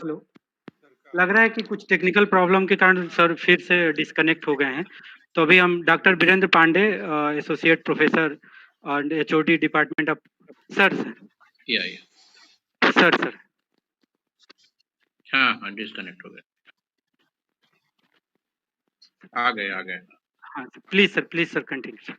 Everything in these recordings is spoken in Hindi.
हेलो। लग रहा है कि कुछ टेक्निकल प्रॉब्लम के कारण सर फिर से डिस्कनेक्ट हो गए हैं। तो अभी हम doctor Virendra Pandey, associate professor और HOD department of sir yeah sir sir हाँ डिस्कनेक्ट हो गए। आ गए। हाँ please sir continue.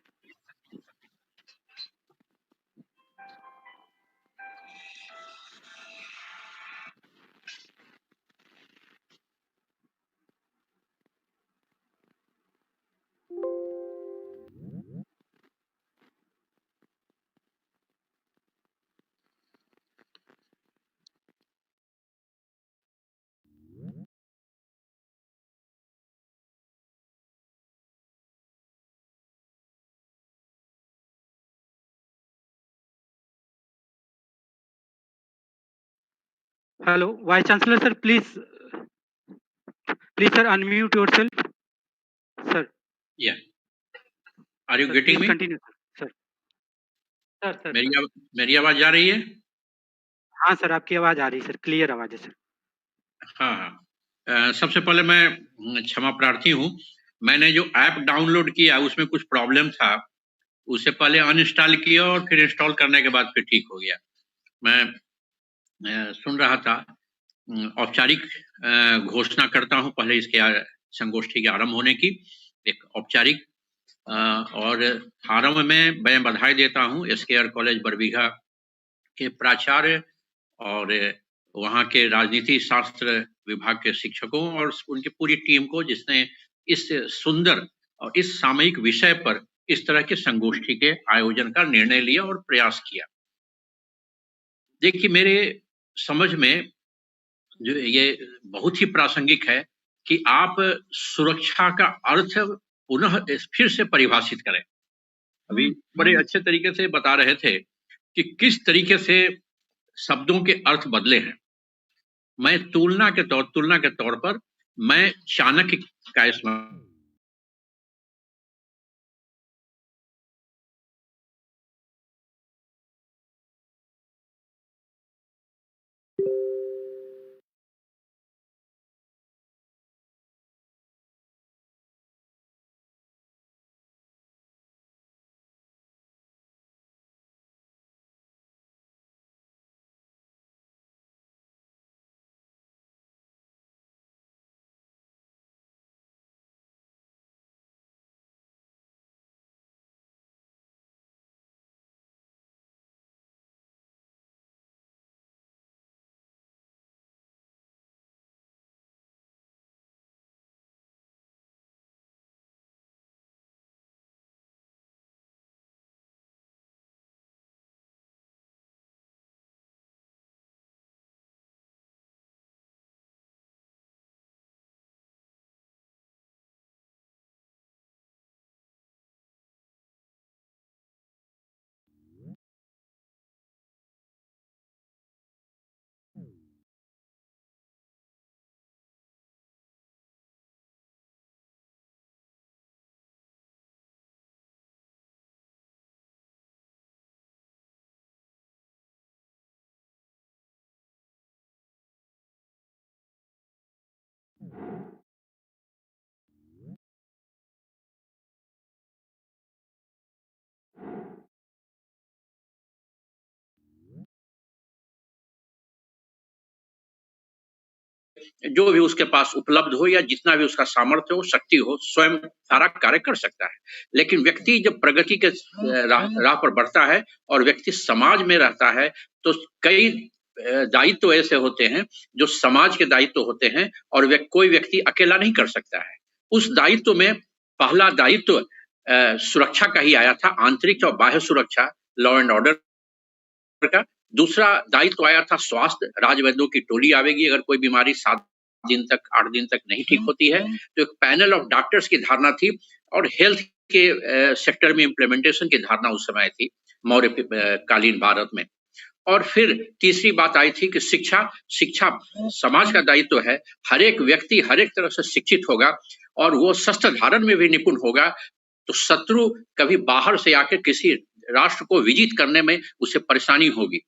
Hello vice chancellor sir, please sir unmute yourself sir. Yeah are you getting me? Continue sir. Sir sir मेरी आवाज जा रही है? हाँ सर, आपकी आवाज आ रही है सर, क्लियर आवाज है सर। हाँ। सबसे पहले मैं क्षमा प्रार्थी हूँ। मैंने जो ऐप डाउनलोड किया उसमें कुछ प्रॉब्लम था, उससे पहले अनइंस्टॉल किया और फिर इंस्टॉल करने के बाद फिर ठीक हो गया। मैं सुन रहा था। औपचारिक घोषणा करता हूँ पहले इसके संगोष्ठी के आरंभ होने की, एक औपचारिक और आरंभ में मैं बधाई देता हूँ एसकेआर कॉलेज बरबीघा के प्राचार्य और वहाँ के राजनीति शास्त्र विभाग के शिक्षकों और उनकी पूरी टीम को, जिसने इस सुंदर और इस सामयिक विषय पर इस तरह के संगोष्ठी के आयोजन का निर्णय लिया और प्रयास किया। देखिए, मेरे समझ में जो ये बहुत ही प्रासंगिक है कि आप सुरक्षा का अर्थ पुनः फिर से परिभाषित करें। अभी बड़े अच्छे तरीके से बता रहे थे कि किस तरीके से शब्दों के अर्थ बदले हैं। मैं तुलना के तौर पर मैं चाणक्य का स्मरण जो भी उसके पास उपलब्ध हो या जितना भी उसका सामर्थ्य हो, शक्ति हो, स्वयं सारा कार्य कर सकता है। लेकिन व्यक्ति जब प्रगति के राह पर बढ़ता है और व्यक्ति समाज में रहता है तो कई दायित्व ऐसे होते हैं जो समाज के दायित्व होते हैं और कोई व्यक्ति अकेला नहीं कर सकता है। उस दायित्व में पहला दायित्व सुरक्षा का ही आया था, आंतरिक और बाह्य सुरक्षा, लॉ एंड ऑर्डर का। दूसरा दायित्व आया था स्वास्थ्य, राजवैद्यों की टोली आवेगी अगर कोई बीमारी 7 दिन तक 8 दिन तक नहीं ठीक होती है तो एक पैनल ऑफ डॉक्टर्स की धारणा थी और हेल्थ के सेक्टर में इम्प्लीमेंटेशन की धारणा उस समय थी मौर्य कालीन भारत में। और फिर तीसरी बात आई थी कि शिक्षा समाज का दायित्व है। हर एक व्यक्ति हर एक तरह से शिक्षित होगा और वो शस्त्र धारण में भी निपुण होगा तो शत्रु कभी बाहर से आकर किसी राष्ट्र को विजित करने में उसे परेशानी होगी।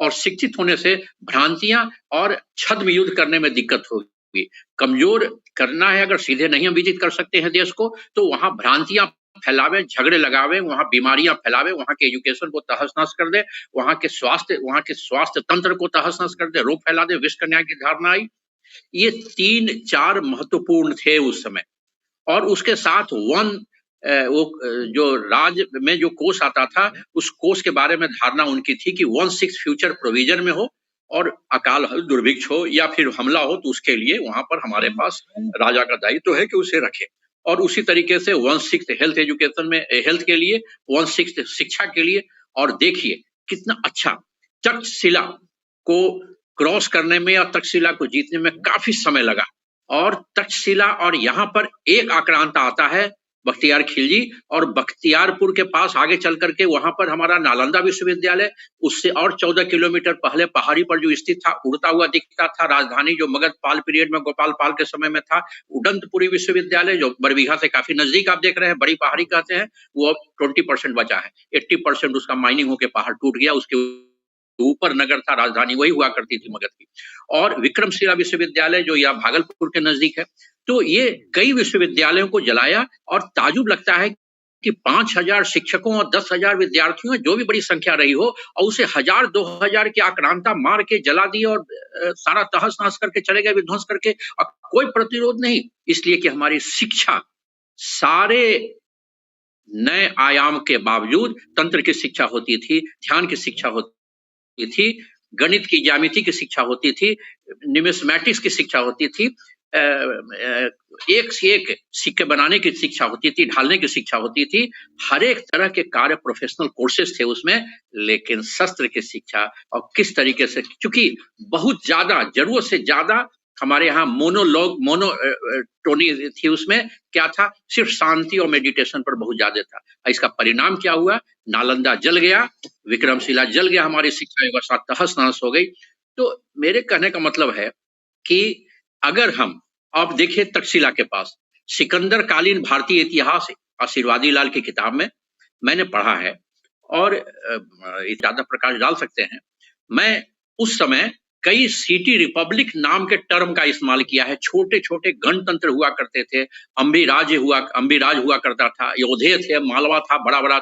और शिक्षित होने से भ्रांतियां और छद्म युद्ध करने में दिक्कत होगी। कमजोर करना है, अगर सीधे नहीं हम विजित कर सकते हैं देश को, तो वहां भ्रांतियां फैलावे, झगड़े लगावे, वहां बीमारियां फैलावे, वहां के एजुकेशन को तहस नहस कर दे, वहां के स्वास्थ्य तंत्र को तहस नहस कर दे, रोग फैला दे, विश्व कन्या की धारणा आई। ये 3-4 महत्वपूर्ण थे उस समय। और उसके साथ जो राज्य में जो कोष आता था, उस कोष के बारे में धारणा उनकी थी कि 1/6 फ्यूचर प्रोविजन में हो, और अकाल दुर्भिक्ष हो या फिर हमला हो तो उसके लिए वहां पर हमारे पास राजा का दायित्व है कि उसे रखे। और उसी तरीके से 1/6 हेल्थ एजुकेशन में, हेल्थ के लिए, 1/6 शिक्षा के लिए। और देखिए कितना अच्छा, तक्षशिला को क्रॉस करने में या तक्षशिला को जीतने में काफी समय लगा। और तक्षशिला, और यहाँ पर एक आक्रांता आता है बख्तियार खिलजी, और बख्तियारपुर के पास आगे चल करके वहां पर हमारा नालंदा विश्वविद्यालय, उससे और 14 किलोमीटर पहले पहाड़ी पर जो स्थित था, उड़ता हुआ दिखता था, राजधानी जो मगध पाल पीरियड में, गोपाल पाल के समय में था, उदंतपुरी विश्वविद्यालय जो बरबीघा से काफी नजदीक आप देख रहे हैं, बड़ी पहाड़ी कहते हैं, वो अब 20% बचा है। 80% उसका माइनिंग होकर पहाड़ टूट गया, उसके ऊपर नगर था, राजधानी वही हुआ करती थी मगध की। और विक्रमशिला विश्वविद्यालय जो यहाँ भागलपुर के नजदीक है। तो ये कई विश्वविद्यालयों को जलाया, और ताजुब लगता है कि 5,000 शिक्षकों और 10,000 विद्यार्थियों, जो भी बड़ी संख्या रही हो, और उसे 1,000-2,000 की आक्रांता मार के जला दिए, और सारा तहस नहस करके चले गए, विध्वंस करके। और कोई प्रतिरोध नहीं, इसलिए कि हमारी शिक्षा सारे नए आयाम के बावजूद, तंत्र की शिक्षा होती थी, ध्यान की शिक्षा होती थी, गणित की, ज्यामिति की शिक्षा होती थी, न्यूमिस्मैटिक्स की शिक्षा होती थी, एक से एक सिक्के बनाने की शिक्षा होती थी, ढालने की शिक्षा होती थी, हर एक तरह के कार्य प्रोफेशनल कोर्सेज थे उसमें। लेकिन शस्त्र की शिक्षा, और किस तरीके से, क्योंकि बहुत ज्यादा, जरूरत से ज्यादा हमारे यहाँ मोनोटोनी थी उसमें, क्या था, सिर्फ शांति और मेडिटेशन पर बहुत ज्यादा था। इसका परिणाम क्या हुआ, नालंदा जल गया, विक्रमशिला जल गया, हमारी शिक्षा व्यवस्था तहस नहस हो गई। तो मेरे कहने का मतलब है कि अगर हम, आप देखिए तक्षशिला के पास, सिकंदर कालीन भारतीय इतिहास आशीर्वादी लाल की किताब में मैंने पढ़ा है, और ज्यादा प्रकाश डाल सकते हैं। मैं उस समय कई सिटी रिपब्लिक नाम के टर्म का इस्तेमाल किया है। छोटे छोटे गणतंत्र हुआ करते थे, अंबिराज हुआ करता था, योधे थे, मालवा था, बड़ा बड़ा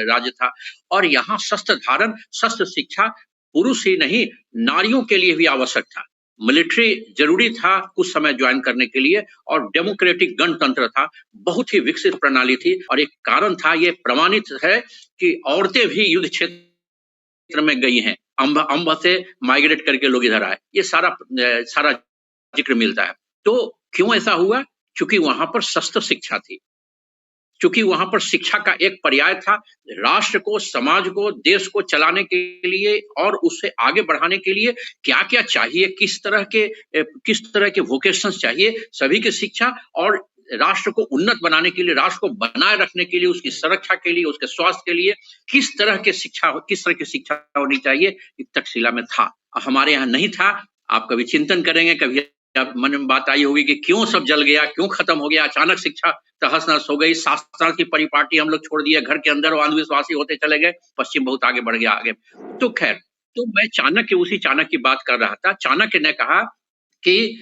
राज्य था। और यहाँ शस्त्र धारण, शस्त्र शिक्षा पुरुष ही नहीं, नारियों के लिए भी आवश्यक था। मिलिट्री जरूरी था कुछ समय ज्वाइन करने के लिए, और डेमोक्रेटिक गणतंत्र था, बहुत ही विकसित प्रणाली थी। और एक कारण था, ये प्रमाणित है कि औरतें भी युद्ध क्षेत्र में गई हैं, अंब से माइग्रेट करके लोग इधर आए, ये सारा जिक्र मिलता है। तो क्यों ऐसा हुआ, क्योंकि वहां पर शस्त्र शिक्षा थी, क्योंकि वहां पर शिक्षा का एक पर्याय था, राष्ट्र को, समाज को, देश को चलाने के लिए और उससे आगे बढ़ाने के लिए क्या क्या चाहिए, किस तरह के वोकेशंस चाहिए, सभी की शिक्षा, और राष्ट्र को उन्नत बनाने के लिए, राष्ट्र को बनाए रखने के लिए, उसकी सुरक्षा के लिए, उसके स्वास्थ्य के लिए किस तरह की शिक्षा होनी चाहिए, तक्षशिला में था। हमारे यहाँ नहीं था। आप कभी चिंतन करेंगे, कभी मन में बात आई होगी कि क्यों सब जल गया, क्यों खत्म हो गया, अचानक शिक्षा तहस नहस हो गई, शास्त्र की परिपाटी हम लोग छोड़ दिए, घर के अंदर अंधविश्वासी होते चले गए, पश्चिम बहुत आगे बढ़ गया आगे। तो खैर, तो मैं उसी चाणक्य की बात कर रहा था। चाणक्य ने कहा कि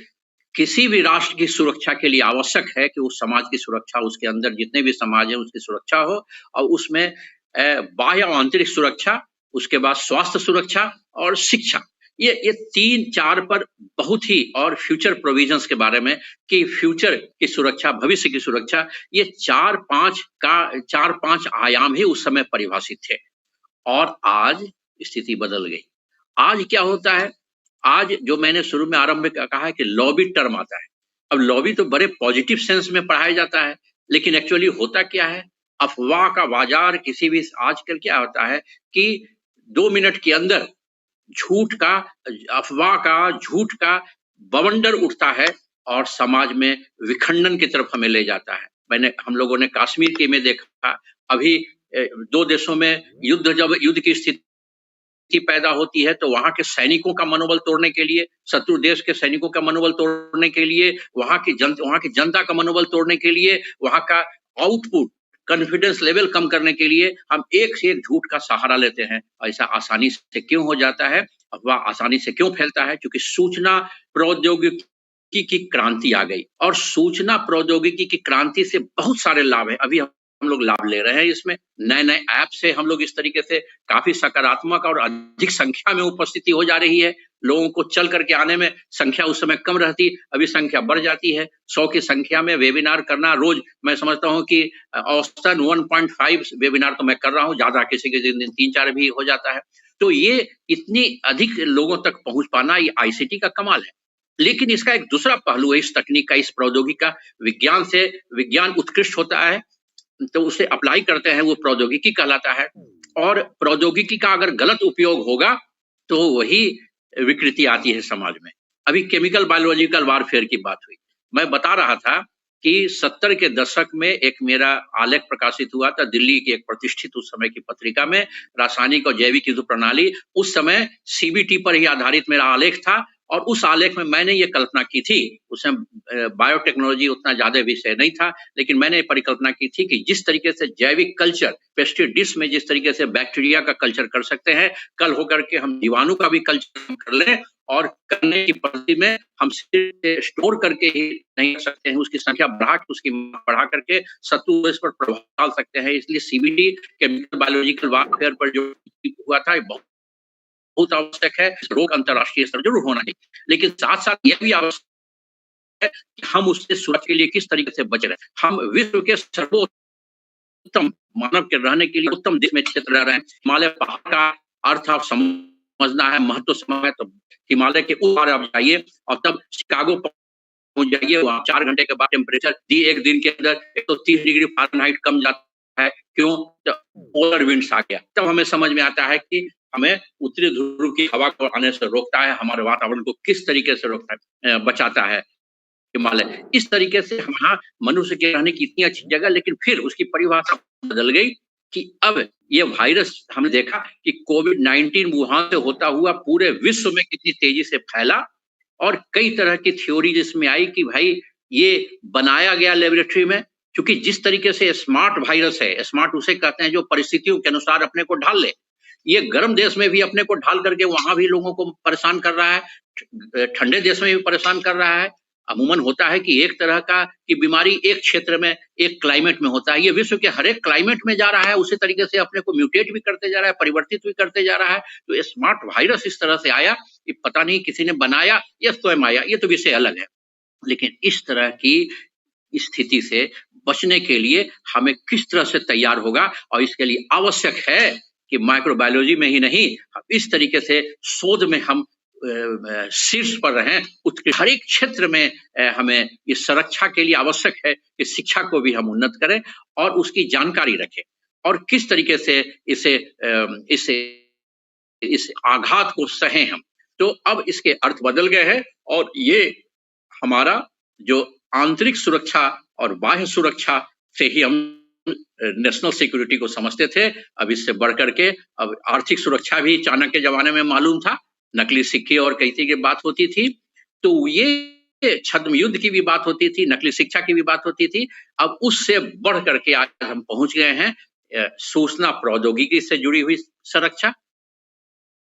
किसी भी राष्ट्र की सुरक्षा के लिए आवश्यक है कि उस समाज की सुरक्षा, उसके अंदर जितने भी समाज है उसकी सुरक्षा हो, और उसमें बाह्य और आंतरिक सुरक्षा, उसके बाद स्वास्थ्य सुरक्षा और शिक्षा, ये 3-4 पर बहुत ही, और फ्यूचर प्रोविजंस के बारे में कि फ्यूचर की सुरक्षा, भविष्य की सुरक्षा, ये 4-5 आयाम ही उस समय परिभाषित थे। और आज स्थिति बदल गई। आज क्या होता है, आज जो मैंने शुरू में आरंभ में कहा है कि लॉबी टर्म आता है। अब लॉबी तो बड़े पॉजिटिव सेंस में पढ़ाया जाता है, लेकिन एक्चुअली होता क्या है, अफवाह का बाजार। किसी भी, आजकल क्या होता है कि 2 मिनट के अंदर अफवाह का, झूठ का बवंडर उठता है, और समाज में विखंडन की तरफ हमें ले जाता है। हम लोगों ने कश्मीर के में देखा, अभी 2 देशों में जब युद्ध की स्थिति पैदा होती है, तो वहां के सैनिकों का मनोबल तोड़ने के लिए, शत्रु देश के सैनिकों का मनोबल तोड़ने के लिए, वहां की जनता का मनोबल तोड़ने के लिए, वहां का आउटपुट, कॉन्फिडेंस लेवल कम करने के लिए हम एक से एक झूठ का सहारा लेते हैं। ऐसा आसानी से क्यों हो जाता है? अफवाह आसानी से क्यों फैलता है? क्योंकि सूचना प्रौद्योगिकी की क्रांति आ गई, और सूचना प्रौद्योगिकी की क्रांति से बहुत सारे लाभ हैं। अभी हम लोग लाभ ले रहे हैं इसमें। नए-नए ऐप से हम लोग इस तरीके से काफ़ी सकारात्मक और अधिक संख्या में उपस्थिति हो जा रही है। लोगों को चल करके आने में संख्या उस समय कम रहती, अभी संख्या बढ़ जाती है। 100 की संख्या में वेबिनार करना रोज़, मैं समझता हूँ कि औसतन 1.5 वेबिनार तो मैं कर रहा हूँ, ज़्यादा किसी के दिन 3-4 भी हो जाता है। तो ये इतनी अधिक लोगों तक पहुँच पाना, ये आईसीटी का कमाल है। लेकिन इसका एक दूसरा पहलू है इस तकनीक का, इस प्रौद्योगिकी का। विज्ञान उत्कृष्ट होता है, तो उसे अप्लाई करते हैं, वो प्रौद्योगिकी कहलाता है। और प्रौद्योगिकी का अगर गलत उपयोग होगा तो वही विकृति आती है समाज में। अभी केमिकल बायोलॉजिकल वारफेयर की बात हुई। मैं बता रहा था कि 70 के दशक में एक मेरा आलेख प्रकाशित हुआ था दिल्ली की एक प्रतिष्ठित उस समय की पत्रिका में, रासायनिक और जैविक युद्ध प्रणाली। उस समय सीबीटी पर ही आधारित मेरा आलेख था, और उस आलेख में मैंने ये कल्पना की थी, उसमें बायोटेक्नोलॉजी उतना ज्यादा विषय नहीं था, लेकिन मैंने परिकल्पना की थी कि जिस तरीके से जैविक कल्चर पेस्ट्री डिश में जिस तरीके से बैक्टीरिया का कल्चर कर सकते हैं, कल होकर के हम जीवाणु का भी कल्चर कर लें, और करने की परिस्थिति में हम सिर्फ स्टोर करके ही नहीं कर सकते हैं, उसकी संख्या बढ़ा के, उसकी बढ़ा करके शत्रु इस पर प्रभाव डाल सकते हैं। इसलिए सीबीटी केमिकल बायोलॉजिकल वारफेयर पर जो हुआ था, बहुत आवश्यक है। रोग अंतर्राष्ट्रीय स्तर जरूर होना चाहिए, लेकिन साथ साथ यह भी आवश्यक है कि हम उससे सुरक्षा के लिए किस तरीके से बच रहे हैं। हम विश्व के सर्वोत्तम मानव के रहने के लिए उत्तम देश में क्षेत्र रह रहे हैं। हिमालय पहाड़ का अर्थ आप समझना है, महत्व समझना है, तो हिमालय के ऊपर आप जाइए और तब शिकागो पहुंच जाइए। वहां 4 घंटे के बाद टेम्परेचर एक दिन के अंदर 130 डिग्री फ़ारेनहाइट कम जाता है। क्यों? पोलर विंड्स आ गया। तब हमें समझ में आता है कि हमें उत्तरी ध्रुव की हवा को आने से रोकता है, हमारे वातावरण को किस तरीके से रोकता है, बचाता है हिमालय। इस तरीके से वहाँ मनुष्य के रहने की इतनी अच्छी जगह, लेकिन फिर उसकी परिभाषा बदल गई कि अब ये वायरस, हमने देखा कि कोविड-19 वुहान से होता हुआ पूरे विश्व में कितनी तेजी से फैला, और कई तरह की थ्योरी जिसमें आई कि भाई ये बनाया गया लेबोरेटरी में, क्योंकि जिस तरीके से स्मार्ट वायरस है, स्मार्ट उसे कहते हैं जो परिस्थितियों के अनुसार अपने को ढाल ले। ये गर्म देश में भी अपने को ढाल करके वहां भी लोगों को परेशान कर रहा है, ठंडे देश में भी परेशान कर रहा है। अमूमन होता है कि एक तरह का की बीमारी एक क्षेत्र में, एक क्लाइमेट में होता है, ये विश्व के हर एक क्लाइमेट में जा रहा है, उसी तरीके से अपने को म्यूटेट भी करते जा रहा है, परिवर्तित भी करते जा रहा है। तो ये स्मार्ट वायरस इस तरह से आया, ये पता नहीं किसी ने बनाया या स्वयं आया, ये तो विषय अलग है। लेकिन इस तरह की स्थिति से बचने के लिए हमें किस तरह से तैयार होगा, और इसके लिए आवश्यक है कि माइक्रोबायोलॉजी में ही नहीं, इस तरीके से शोध में हम शीर्ष पर रहें। हर एक क्षेत्र में हमें इस सुरक्षा के लिए आवश्यक है कि शिक्षा को भी हम उन्नत करें और उसकी जानकारी रखें, और किस तरीके से इस आघात को सहें हम। तो अब इसके अर्थ बदल गए हैं, और ये हमारा जो आंतरिक सुरक्षा और बाह्य सुरक्षा से ही हम नेशनल सिक्योरिटी को समझते थे, अब इससे बढ़ करके अब आर्थिक सुरक्षा भी चाणक्य के जमाने में मालूम था, नकली सिक्के और कैसी की बात होती थी, तो ये छद्म युद्ध की भी बात होती थी, नकली शिक्षा की भी बात होती थी। अब उससे बढ़ करके आज हम पहुंच गए हैं सूचना प्रौद्योगिकी से जुड़ी हुई सुरक्षा,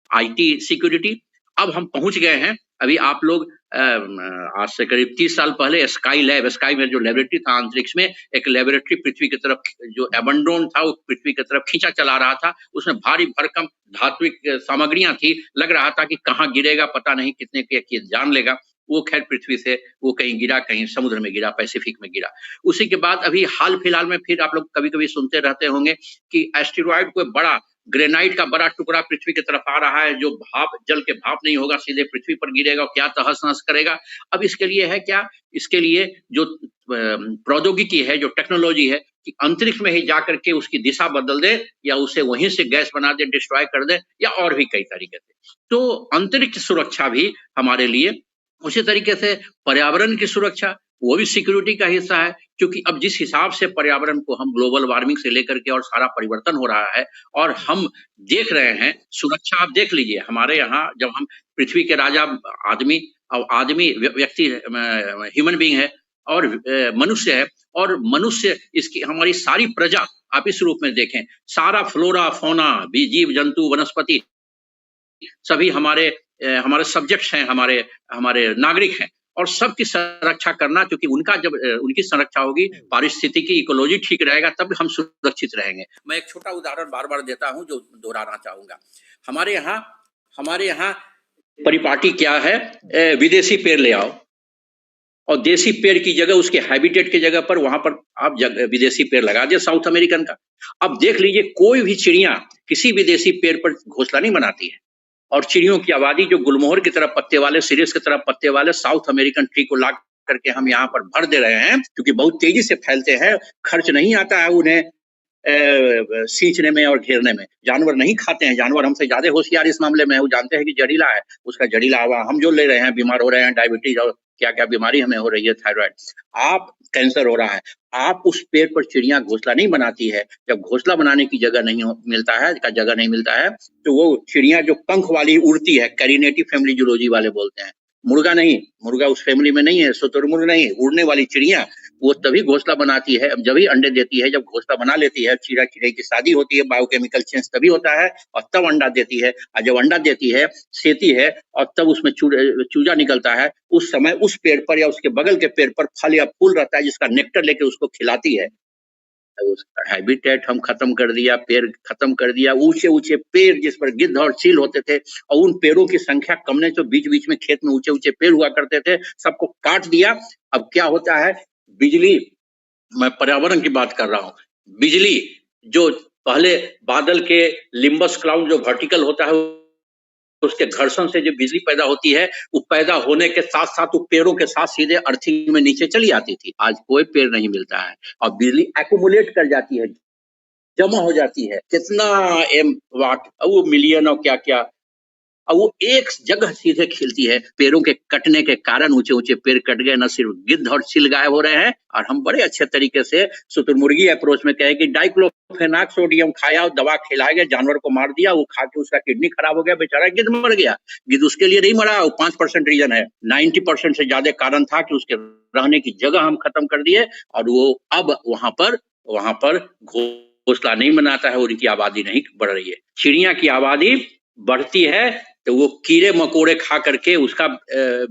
आईटी सिक्योरिटी। अब हम पहुंच गए हैं, अभी आप लोग आज से करीब 30 साल पहले स्काई में जो लेबोरेटरी था अंतरिक्ष में, एक लेबोरेटरी पृथ्वी की तरफ, जो एबंडोन था वो पृथ्वी की तरफ खींचा चला रहा था, उसमें भारी भरकम धात्विक सामग्रियां थी, लग रहा था कि कहाँ गिरेगा पता नहीं, कितने की जान लेगा। वो खैर पृथ्वी से वो कहीं गिरा, कहीं समुद्र में गिरा, पैसिफिक में गिरा। उसी के बाद अभी हाल फिलहाल में फिर आप लोग कभी कभी सुनते रहते होंगे कि एस्टेरॉयड कोई बड़ा ग्रेनाइट का बड़ा टुकड़ा पृथ्वी की तरफ आ रहा है, जो भाप, जल के भाप नहीं होगा, सीधे पृथ्वी पर गिरेगा, क्या तहस नहस करेगा। अब इसके लिए है क्या, इसके लिए जो प्रौद्योगिकी है, जो टेक्नोलॉजी है, कि अंतरिक्ष में ही जाकर के उसकी दिशा बदल दे, या उसे वहीं से गैस बना दे, डिस्ट्रॉय कर दे, या और भी कई तरीके से। तो अंतरिक्ष सुरक्षा भी हमारे लिए, उसी तरीके से पर्यावरण की सुरक्षा, वो भी सिक्योरिटी का हिस्सा है, क्योंकि अब जिस हिसाब से पर्यावरण को हम ग्लोबल वार्मिंग से लेकर के और सारा परिवर्तन हो रहा है, और हम देख रहे हैं सुरक्षा। आप देख लीजिए हमारे यहाँ, जब हम पृथ्वी के राजा आदमी, और आदमी व्यक्ति ह्यूमन बीइंग है, और मनुष्य है, और मनुष्य इसकी हमारी सारी प्रजा आप इस रूप में देखें, सारा फ्लोरा फौना भी, जीव जंतु वनस्पति सभी हमारे सब्जेक्ट्स हैं, हमारे हमारे नागरिक हैं, और सबकी संरक्षा करना, क्योंकि उनका जब उनकी संरक्षा होगी, पारिस्थितिकी इकोलॉजी ठीक रहेगा, तब हम सुरक्षित रहेंगे। मैं एक छोटा उदाहरण बार बार देता हूं जो दोहराना चाहूंगा। हमारे यहाँ परिपाटी क्या है, विदेशी पेड़ ले आओ और देसी पेड़ की जगह, उसके हैबिटेट की जगह पर वहां पर आप विदेशी पेड़ लगा दिए साउथ अमेरिकन का। अब देख लीजिए, कोई भी चिड़िया किसी विदेशी पेड़ पर घोंसला नहीं बनाती है, और चिड़ियों की आबादी जो गुलमोहर की तरह पत्ते वाले, सीरियस की तरह पत्ते वाले साउथ अमेरिकन ट्री को ला करके हम यहाँ पर भर दे रहे हैं, क्योंकि बहुत तेजी से फैलते हैं, खर्च नहीं आता है उन्हें सींचने में और घेरने में। जानवर नहीं खाते हैं, जानवर हमसे ज्यादा होशियार इस मामले में है, वो जानते हैं कि जहरीला है, उसका जहरीला हवा हम जो ले रहे हैं, बीमार हो रहे हैं, डायबिटीज और क्या क्या बीमारी हमें हो रही है, थायराइड, आप कैंसर हो रहा है। आप उस पेड़ पर चिड़िया घोंसला नहीं बनाती है, जब घोंसला बनाने की जगह नहीं मिलता है, तो वो चिड़िया जो पंख वाली उड़ती है, कैरिनेटिव फैमिली जूलॉजी वाले बोलते हैं, मुर्गा नहीं, मुर्गा उस फैमिली में नहीं है, शुतुरमुर्ग नहीं, उड़ने वाली चिड़िया, वो तभी घोंसला बनाती है जब ही अंडे देती है, जब घोंसला बना लेती है, चीरा चिड़ै की शादी होती है, बायोकेमिकल चेंज तभी होता है, और तब अंडा देती है, और जब अंडा देती है, सेती है, और तब उसमें चूजा निकलता है, उस समय उस पेड़ पर या उसके बगल के पेड़ पर फल या फूल रहता है, जिसका नेक्टर लेके उसको खिलाती है। उसका हैबिटेट हम खत्म कर दिया, पेड़ खत्म कर दिया, ऊंचे ऊंचे पेड़ जिस पर गिद्ध और चील होते थे, और उन पेड़ों की संख्या कम ने, तो बीच बीच में खेत में ऊंचे ऊंचे पेड़ हुआ करते थे, सबको काट दिया। अब क्या होता है, बिजली, मैं पर्यावरण की बात कर रहा हूँ, बिजली जो पहले बादल के लिम्बस क्लाउड जो वर्टिकल होता है, उसके घर्षण से जो बिजली पैदा होती है, वो पैदा होने के साथ साथ वो पेड़ों के साथ सीधे अर्थिंग में नीचे चली आती थी। आज कोई पेड़ नहीं मिलता है, और बिजली एक्यूमुलेट कर जाती है, जमा हो जाती है, कितना एम वाट, वो मिलियन और क्या क्या, और वो एक जगह सीधे खिलती है। पेड़ों के कटने के कारण ऊंचे ऊंचे पेड़ कट गए, न सिर्फ गिद्ध और चील गायब हो रहे हैं, और हम बड़े अच्छे तरीके से शुतुरमुर्गी अप्रोच में कहे कि डाइक्लोफेनाक सोडियम खाया और दवा खिलाया गया, जानवर को मार दिया, वो खा के उसका किडनी खराब हो गया, बेचारा गिद्ध मर गया। गिद्ध उसके लिए नहीं मरा, वो 5% रीजन है, 90% से ज्यादा कारण था कि उसके रहने की जगह हम खत्म कर दिए, और वो अब वहां पर घोंसला नहीं बनाता है, उनकी आबादी नहीं बढ़ रही है। चिड़िया की आबादी बढ़ती है तो वो कीड़े मकोड़े खा करके उसका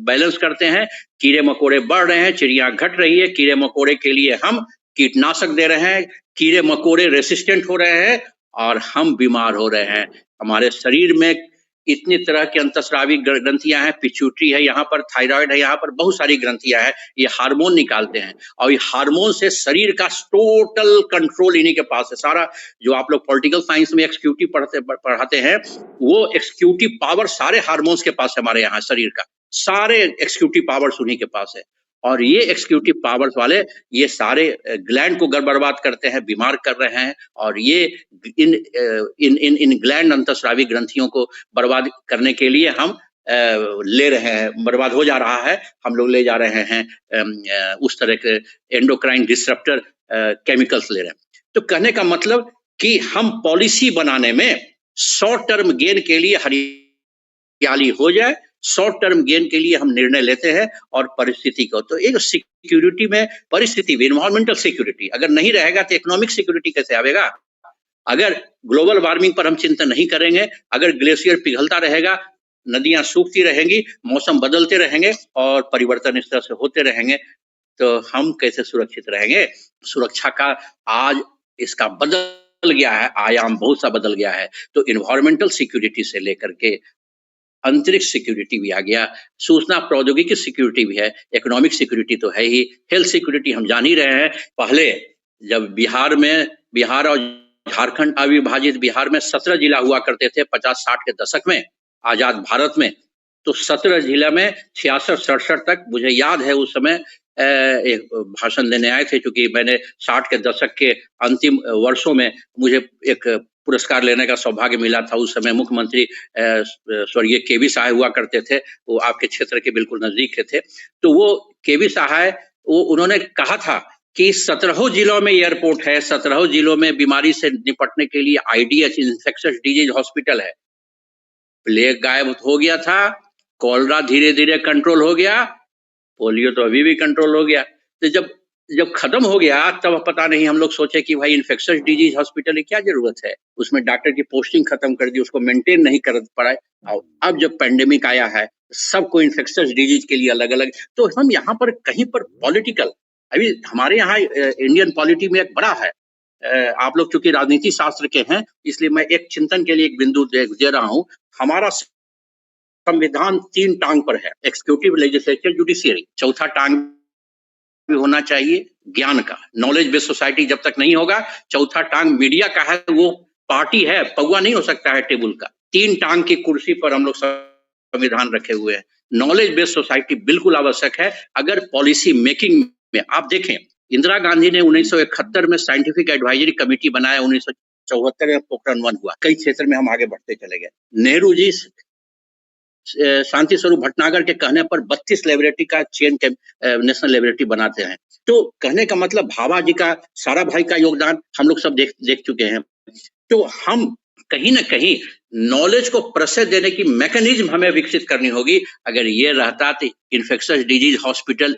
बैलेंस करते हैं। कीड़े मकोड़े बढ़ रहे हैं, चिड़िया घट रही है, कीड़े मकोड़े के लिए हम कीटनाशक दे रहे हैं, कीड़े मकोड़े रेसिस्टेंट हो रहे हैं, और हम बीमार हो रहे हैं। हमारे शरीर में इतनी तरह की अंतस्रावी ग्रंथियां हैं, पिट्यूटरी है यहाँ पर, थायराइड है यहाँ पर, बहुत सारी ग्रंथियां हैं, ये हार्मोन निकालते हैं, और ये हार्मोन से शरीर का टोटल कंट्रोल इन्हीं के पास है। सारा जो आप लोग पॉलिटिकल साइंस में एक्सिक्यूटिव पढ़ाते हैं, वो एक्सिक्यूटिव पावर सारे हार्मोन्स के पास है, हमारे यहाँ शरीर का सारे एक्सिक्यूटिव पावर्स उन्हीं के पास है, और ये एक्सिक्यूटिव पावर्स वाले ये सारे ग्लैंड को बर्बाद करते हैं, बीमार कर रहे हैं, और ये इन ग्लैंड अंतस्रावी ग्रंथियों को बर्बाद करने के लिए हम ले रहे हैं, बर्बाद हो जा रहा है, हम लोग ले जा रहे हैं उस तरह के एंडोक्राइन डिसरप्टर केमिकल्स ले रहे हैं। तो कहने का मतलब कि हम पॉलिसी बनाने में शॉर्ट टर्म गेन के लिए हरियाली हो जाए, शॉर्ट टर्म गेन के लिए हम निर्णय लेते हैं, और परिस्थिति को, तो एक सिक्योरिटी में परिस्थिति भी, इन्वायरमेंटल सिक्योरिटी अगर नहीं रहेगा तो इकोनॉमिक सिक्योरिटी कैसे आएगा? अगर ग्लोबल वार्मिंग पर हम चिंता नहीं करेंगे, अगर ग्लेशियर पिघलता रहेगा, नदियां सूखती रहेंगी, मौसम बदलते रहेंगे, और परिवर्तन इस तरह से होते रहेंगे, तो हम कैसे सुरक्षित रहेंगे? सुरक्षा का आज इसका बदल गया है, आयाम बहुत सा बदल गया है। तो इन्वायरमेंटल सिक्योरिटी से लेकर के अंतरिक्ष सिक्योरिटी भी आ गया, सूचना प्रौद्योगिकी सिक्योरिटी भी है, इकोनॉमिक सिक्योरिटी तो है ही, हेल्थ सिक्योरिटी हम जान ही रहे हैं। पहले जब बिहार और झारखंड अविभाजित बिहार में 17 जिला हुआ करते थे 50-60 के दशक में, आजाद भारत में, तो 17 जिला में 66-67 तक मुझे याद है, उस समय एक भाषण देने आए थे, क्योंकि मैंने 60 के दशक के अंतिम वर्षों में मुझे एक पुरस्कार लेने का सौभाग्य मिला था। उस समय मुख्यमंत्री स्वर्गीय केवी सहाय हुआ करते थे, वो आपके क्षेत्र के बिल्कुल नजदीक के थे। तो वो केवी सहाय, वो उन्होंने कहा था कि 17 जिलों में एयरपोर्ट है, 17 जिलों में बीमारी से निपटने के लिए आईडीएच इन्फेक्शियस डिजीज हॉस्पिटल है। प्लेग गायब हो गया था, कॉलरा धीरे धीरे कंट्रोल हो गया, पोलियो तो अभी भी कंट्रोल हो गया। तो जब खत्म हो गया तब पता नहीं हम लोग सोचे कि भाई इन्फेक्शस डिजीज हॉस्पिटल की क्या जरूरत है, उसमें डॉक्टर की पोस्टिंग खत्म कर दी, उसको मेंटेन नहीं कर पाए। और अब जब पेंडेमिक आया है, सबको इन्फेक्शस डिजीज के लिए अलग अलग, तो हम यहाँ पर कहीं पर पॉलिटिकल, अभी हमारे यहाँ इंडियन पॉलिटी में एक बड़ा है, आप लोग चूंकि राजनीति शास्त्र के हैं इसलिए मैं एक चिंतन के लिए एक बिंदु दे रहा हूँ। हमारा संविधान 3 टांग पर है, एक्सिक्यूटिव, लेजिस्लेचर, जुडिशियरी। चौथा टांग भी होना चाहिए ज्ञान का, नॉलेज बेस्ड सोसाइटी जब तक नहीं होगा। चौथा टांग मीडिया का है, वो पार्टी है, पौवा नहीं हो सकता है टेबल का। 3 टांग की कुर्सी पर हम लोग संविधान रखे हुए हैं। नॉलेज बेस्ड सोसाइटी बिल्कुल आवश्यक है। अगर पॉलिसी मेकिंग में आप देखें, इंदिरा गांधी ने 1971 में साइंटिफिक एडवाइजरी कमेटी बनाया, 1974 में पोखरण 1 हुआ, कई क्षेत्र में हम आगे बढ़ते चले गए। नेहरू जी शांति स्वरूप भटनागर के कहने पर 32 लेबोरेटरी का चेन के नेशनल लेबोरेटरी बनाते हैं। तो कहने का मतलब भाभा जी का, सारा भाई का योगदान हम लोग सब देख चुके हैं। तो हम कहीं ना कहीं नॉलेज को प्रोसेस देने की मैकेनिज्म हमें विकसित करनी होगी। अगर ये रहता तो इन्फेक्शस डिजीज हॉस्पिटल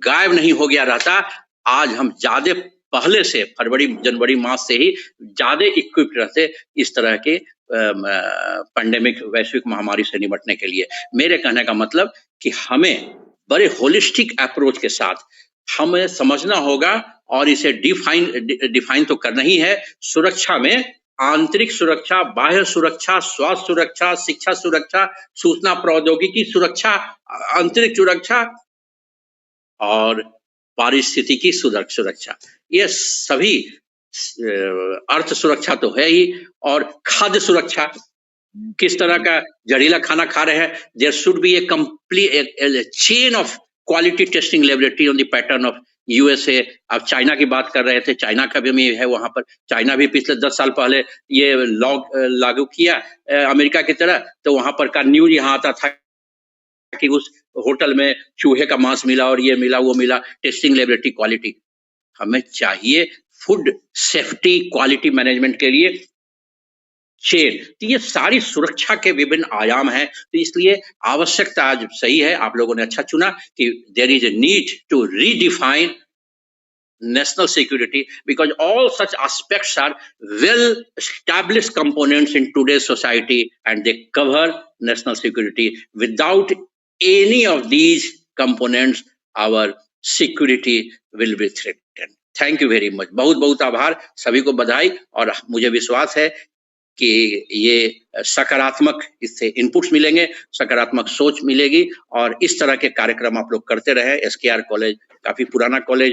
गायब नहीं हो गया रहता। आज हम ज्यादा पहले से फरवरी जनवरी मास से ही ज्यादा इक्विप्ड रहते इस तरह के पैंडेमिक, वैश्विक महामारी से निपटने के लिए। मेरे कहने का मतलब कि हमें बड़े होलिस्टिक अप्रोच के साथ हमें समझना होगा और इसे डिफाइन तो करना ही है। सुरक्षा में आंतरिक सुरक्षा, बाह्य सुरक्षा, स्वास्थ्य सुरक्षा, शिक्षा सुरक्षा, सूचना प्रौद्योगिकी सुरक्षा, आंतरिक सुरक्षा और पारिस्थितिकी सुरक्षा, ये सभी अर्थ सुरक्षा तो है ही। और खाद्य सुरक्षा, किस तरह का जहरीला खाना खा रहे हैं, there should be a complete chain of quality testing laboratory on the pattern of USA. अब चाइना की बात कर रहे थे, चाइना का भी है वहां पर। चाइना भी पिछले 10 साल पहले ये लॉ लागू किया अमेरिका की तरह, तो वहां पर का न्यूज यहाँ आता था कि उस होटल में चूहे का मांस मिला और ये मिला वो मिला। टेस्टिंग लेबोरेटरी क्वालिटी हमें चाहिए, फूड सेफ्टी क्वालिटी मैनेजमेंट के लिए चेन। तो ये सारी सुरक्षा के विभिन्न आयाम हैं। तो इसलिए आवश्यकता आज सही है, आप लोगों ने अच्छा चुना कि there is a need to redefine national security, because all such aspects are well established components in today's society and they cover national security. Without any of these components our security will be threatened. Thank you very much. बहुत बहुत आभार, सभी को बधाई। और मुझे विश्वास है कि ये सकारात्मक इससे इनपुट्स मिलेंगे, सकारात्मक सोच मिलेगी और इस तरह के कार्यक्रम आप लोग करते रहे। एसकेआर कॉलेज काफी पुराना कॉलेज